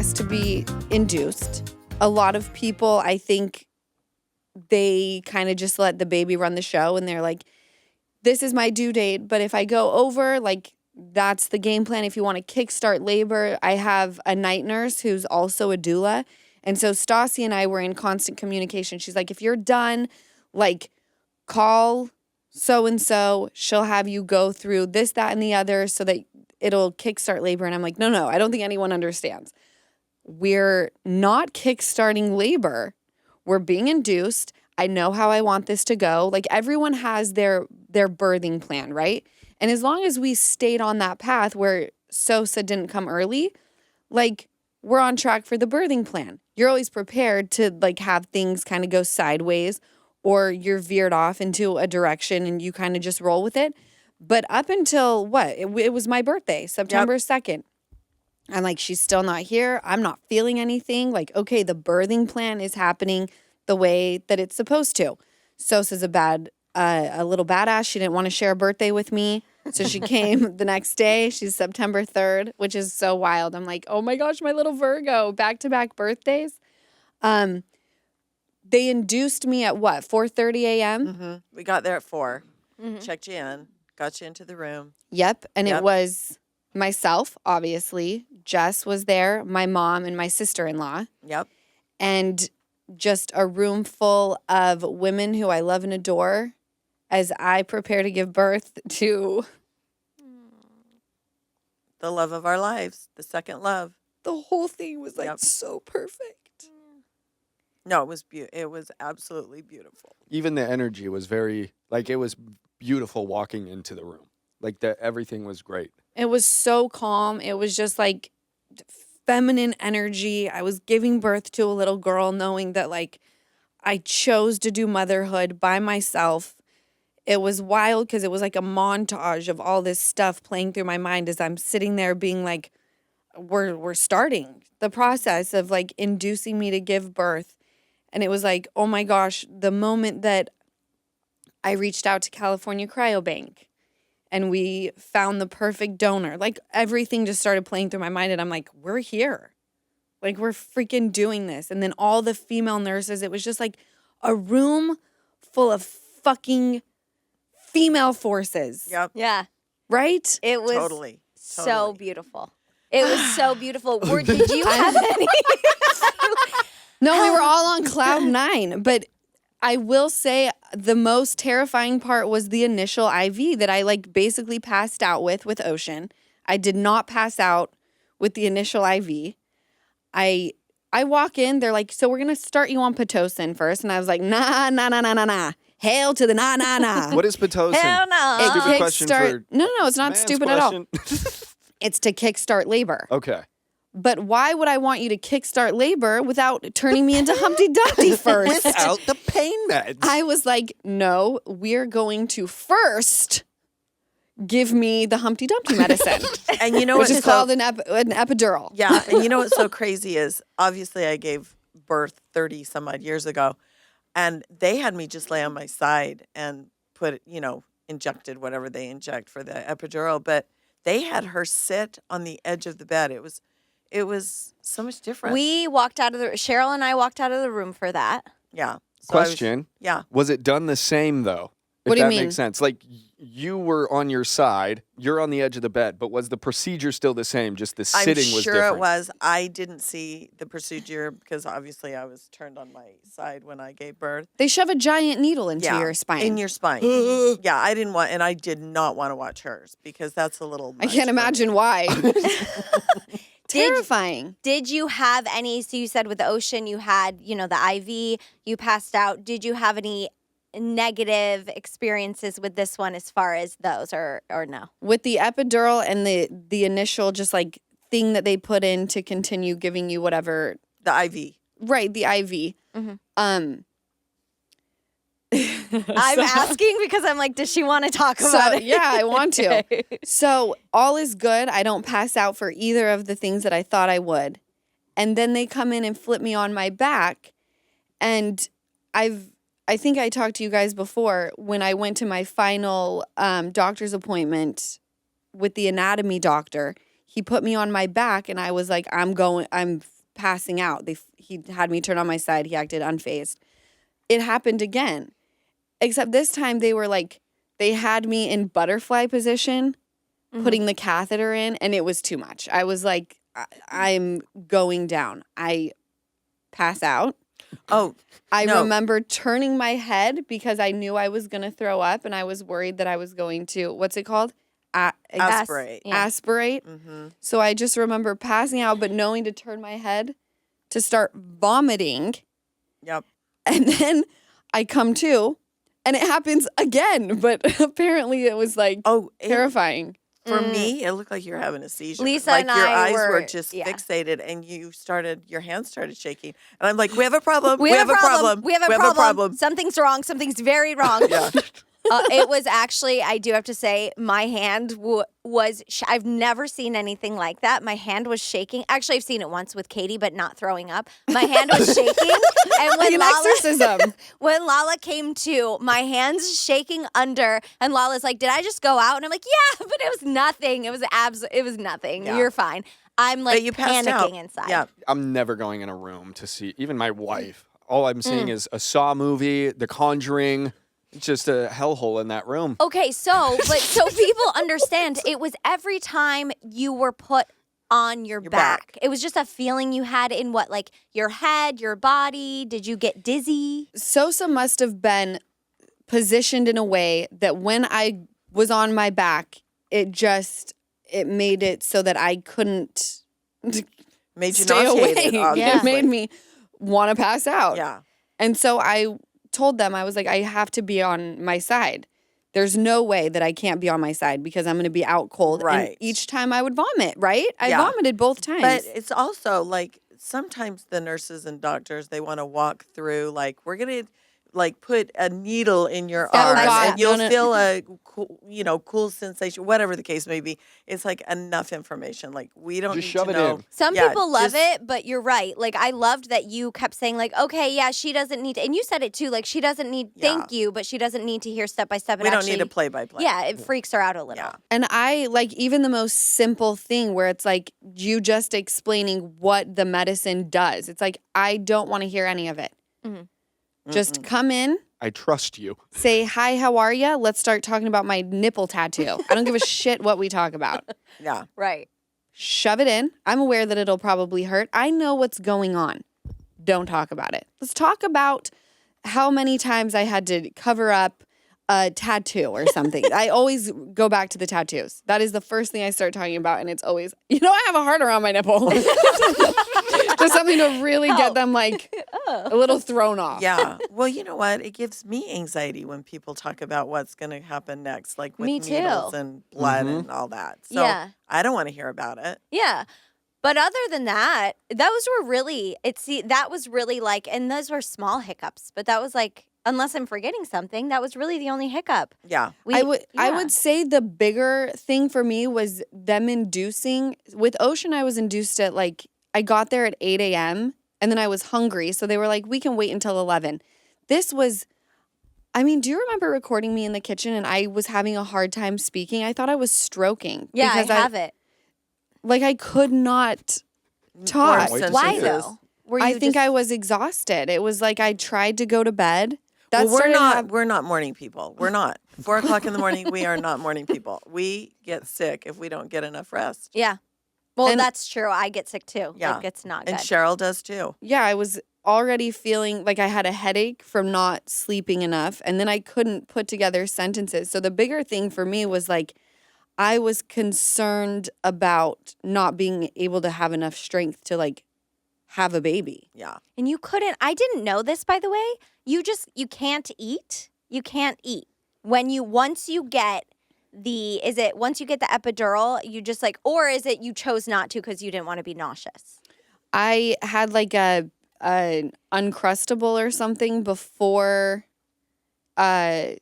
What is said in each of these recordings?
has to be induced. A lot of people, I think, they kind of just let the baby run the show, and they're like, this is my due date, but if I go over, like, that's the game plan. If you want to kickstart labor, I have a night nurse who's also a doula. And so Stassi and I were in constant communication. She's like, if you're done, like, call so-and-so. She'll have you go through this, that, and the other so that it'll kickstart labor. And I'm like, no, I don't think anyone understands. We're not kickstarting labor. We're being induced. I know how I want this to go. Like, everyone has their birthing plan, right? And as long as we stayed on that path where Sosa didn't come early, like, we're on track for the birthing plan. You're always prepared to, like, have things kind of go sideways, or you're veered off into a direction and you kind of just roll with it. But up until what? It was my birthday, September 2nd. I'm like, she's still not here. I'm not feeling anything. Like, okay, the birthing plan is happening the way that it's supposed to. Sosa's a little badass. She didn't want to share a birthday with me. So she came the next day. She's September 3rd, which is so wild. I'm like, oh my gosh, my little Virgo, back-to-back birthdays. They induced me at what, 4:30 a.m.? Mm-hmm. We got there at 4. Checked you in, got you into the room. Yep. And it was myself, obviously. Jess was there, my mom, and my sister-in-law. Yep. And just a room full of women who I love and adore as I prepare to give birth to the love of our lives, the second love. The whole thing was like so perfect. No, it was it was absolutely beautiful. Even the energy was very, like, it was beautiful walking into the room. Like, everything was great. It was so calm. It was just like feminine energy. I was giving birth to a little girl knowing that, like, I chose to do motherhood by myself. It was wild because it was like a montage of all this stuff playing through my mind as I'm sitting there being like, we're starting the process of, like, inducing me to give birth. And it was like, oh my gosh, the moment that I reached out to California Cryobank and we found the perfect donor, like, everything just started playing through my mind. And I'm like, we're here. Like, we're freaking doing this. And then all the female nurses, it was just like a room full of fucking female forces. Yep. Yeah. Right? It was Totally. so beautiful. It was so beautiful. Did you have any? No, we were all on cloud 9. But I will say the most terrifying part was the initial IV that I, like, basically passed out with Ocean. I did not pass out with the initial IV. I walk in, they're like, so we're going to start you on Pitocin first. And I was like, nah. Hail to the nah. What is Pitocin? Hell no. Stupid question for No, it's not man's stupid at all. question. It's to kickstart labor. Okay. But why would I want you to kickstart labor without turning me into Humpty Dumpty first? Without the pain meds. I was like, no, we're going to first give me the Humpty Dumpty medicine. And you know which what? is called an epidural. Yeah, and you know what's so crazy is, obviously I gave birth 30 some odd years ago, and they had me just lay on my side and put, injected whatever they inject for the epidural, but they had her sit on the edge of the bed. It was so much different. Cheryl and I walked out of the room for that. Yeah. So Question. Was it done the same, though? What do you that mean? Makes sense. Like, you were on your side, you're on the edge of the bed, but was the procedure still the same? Just the sitting was different? I'm sure it was. I didn't see the procedure because obviously I was turned on my side when I gave birth. They shove a giant needle into your spine. In your spine. Yeah, I did not want to watch hers because that's a little I can't imagine why. Terrifying. Did you have any, so you said with the Ocean, you had, the IV, you passed out. Did you have any negative experiences with this one as far as those or no? With the epidural and the initial just like thing that they put in to continue giving you whatever. The IV. Right, the IV. Mm-hmm. I'm asking because I'm like, does she want to talk about it? Yeah, I want to. So all is good. I don't pass out for either of the things that I thought I would. And then they come in and flip me on my back. And I think I talked to you guys before when I went to my final doctor's appointment with the anatomy doctor. he put me on my back, and I was like, I'm passing out. He had me turn on my side. He acted unfazed. It happened again, except this time they had me in butterfly position, putting the catheter in, and it was too much. I was like, I'm going down. I pass out. Oh, I no. remember turning my head because I knew I was going to throw up, and I was worried that I was going to, what's it called? Aspirate. Yeah. Aspirate. Mm-hmm. So I just remember passing out, but knowing to turn my head to start vomiting. Yep. And then I come to, and it happens again. But apparently it was like terrifying. For me, it looked like you were having a seizure. Lisa like and your I eyes were were- just yeah. fixated, and your hands started shaking. And I'm like, we have a problem. We have a problem. We have a problem. Something's wrong. Something's very wrong. Yeah. It was actually, I do have to say, my hand was, I've never seen anything like that. My hand was shaking. Actually, I've seen it once with Katie, but not throwing up. My hand was shaking. And Like an exorcism. when Lala came to, my hands shaking under, and Lala's like, did I just go out? And I'm like, yeah, but it was nothing. It was nothing. Yeah. You're fine. I'm But like you passed panicking out. inside. Yeah. I'm never going in a room to see, even my wife. All I'm seeing is a Saw movie, The Conjuring. It's just a hellhole in that room. Okay, so people understand, it was every time you were put on your back. It was just a feeling you had in what, like your head, your body? Did you get dizzy? Sosa must have been positioned in a way that when I was on my back, it made it so that I couldn't Made you stay away. nauseated, It obviously. made me want to pass out. Yeah. And so I told them, I was like, I have to be on my side. There's no way that I can't be on my side because I'm going to be out cold. Right. And each time I would vomit, right? I Yeah. vomited both times. But it's also like sometimes the nurses and doctors, they want to walk through, like, we're going to like put a needle in your Step arm by step. and you'll No, no. feel a cool sensation, whatever the case may be. It's like enough information. Like we don't Just need shove to it know. in. Some Yeah, people love just- it, but you're right. Like, I loved that you kept saying, like, okay, yeah, she doesn't need to, and you said it too, like, she doesn't need, thank you, but she doesn't need to hear step by step. We don't need a play by play. Yeah, it freaks her out a little. Yeah. And I like even the most simple thing where it's like you just explaining what the medicine does. It's like, I don't want to hear any of it. Just come in, I trust you. say, hi, how are you? Let's start talking about my nipple tattoo. I don't give a shit what we talk about. Yeah. Right. Shove it in. I'm aware that it'll probably hurt. I know what's going on. Don't talk about it. Let's talk about how many times I had to cover up a tattoo or something. I always go back to the tattoos. That is the first thing I start talking about. And it's always, I have a heart around my nipple. Just something to really get them like a little thrown off. Yeah. Well, you know what? It gives me anxiety when people talk about what's going to happen next, like with Me too. needles and blood Mhm. and all that. So Yeah. I don't want to hear about it. Yeah. But other than that, those were really, that was really like, and those were small hiccups, but that was like, unless I'm forgetting something, that was really the only hiccup. Yeah. I yeah. would say the bigger thing for me was them inducing. With Ocean, I was induced at I got there at 8 a.m. and then I was hungry. So they were like, we can wait until 11. This was, do you remember recording me in the kitchen and I was having a hard time speaking? I thought I was stroking. Yeah, because I have it. I could not talk. Wait to Why see though? Were I you think just- I was exhausted. It was like I tried to go to bed. That Well, started hap- we're not morning people. We're not. 4 o'clock in the morning, we are not morning people. We get sick if we don't get enough rest. Yeah. Well, And- that's true. I get sick too. Yeah. Like, it's not And good. Cheryl does too. Yeah, I was already feeling like I had a headache from not sleeping enough. And then I couldn't put together sentences. So the bigger thing for me was I was concerned about not being able to have enough strength to have a baby. Yeah. And you couldn't, I didn't know this, by the way. You can't eat. You can't eat. Once you get the epidural, you just or is it you chose not to because you didn't want to be nauseous? I had an Uncrustable or something before, I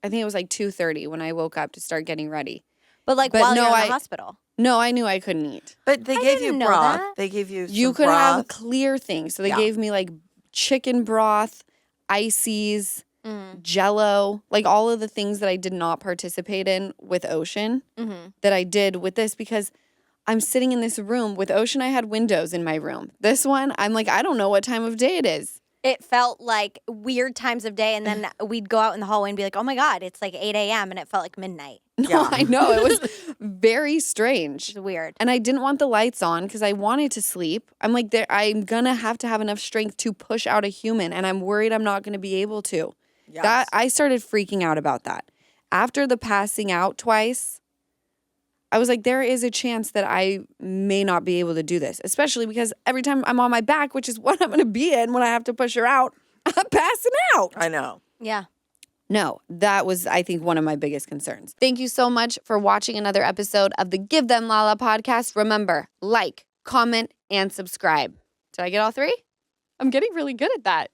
think it was 2:30 when I woke up to start getting ready. But But while no, you're in I- the hospital. No, I knew I couldn't eat. But they I gave didn't you know broth. that. They gave you You some could have broth. clear things. So they Yeah. gave me chicken broth, ices, Mm-hmm. Jello, all of the things that I did not participate in with Ocean Mm-hmm. that I did with this because I'm sitting in this room with Ocean. I had windows in my room. This one, I'm like, I don't know what time of day it is. It felt like weird times of day, and then we'd go out in the hallway and be like, oh my God, it's like 8 a.m., and it felt like midnight. No, Yeah. I know. It was very strange. It's weird. And I didn't want the lights on because I wanted to sleep. I'm like, I'm going to have enough strength to push out a human, and I'm worried I'm not going to be able to. Yes. That I started freaking out about that. After the passing out twice, I was like, there is a chance that I may not be able to do this, especially because every time I'm on my back, which is what I'm going to be in when I have to push her out, I'm passing out. I know. Yeah. No, that was, I think, one of my biggest concerns. Thank you so much for watching another episode of the Give Them Lala podcast. Remember, like, comment, and subscribe. Did I get all three? I'm getting really good at that.